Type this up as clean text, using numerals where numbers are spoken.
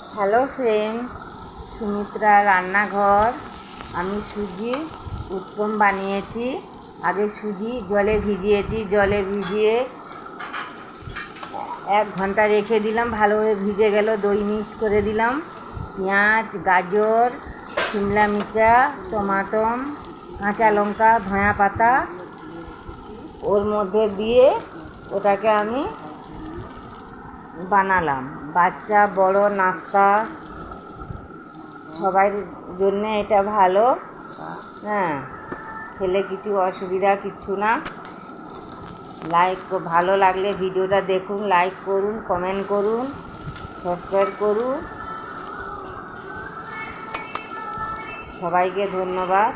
Hello friend, Sumitra রান্নাঘর। আমি সুজি উত্তম বানিয়েছি। আগে সুজি জলে ভিজিয়েছি, জলে ভিজিয়ে 1 ঘন্টা রেখে দিলাম, ভালোভাবে ভিজে গেল। দই মিক্স করে দিলাম, পেঁয়াজ, গাজর, শিমলা মির্চা, টমাটো, কাঁচা লঙ্কা, ধনিয়া পাতা ওর মধ্যে দিয়ে ওটাকে আমি বানালাম। বাচ্চা বড় নাস্তা সবার জন্যে এটা ভালো। হ্যাঁ, খেলে কিছু অসুবিধা কিচ্ছু না। ভালো লাগলে ভিডিওটা দেখুন, লাইক করুন, কমেন্ট করুন, সাবস্ক্রাইব করুন। সবাইকে ধন্যবাদ।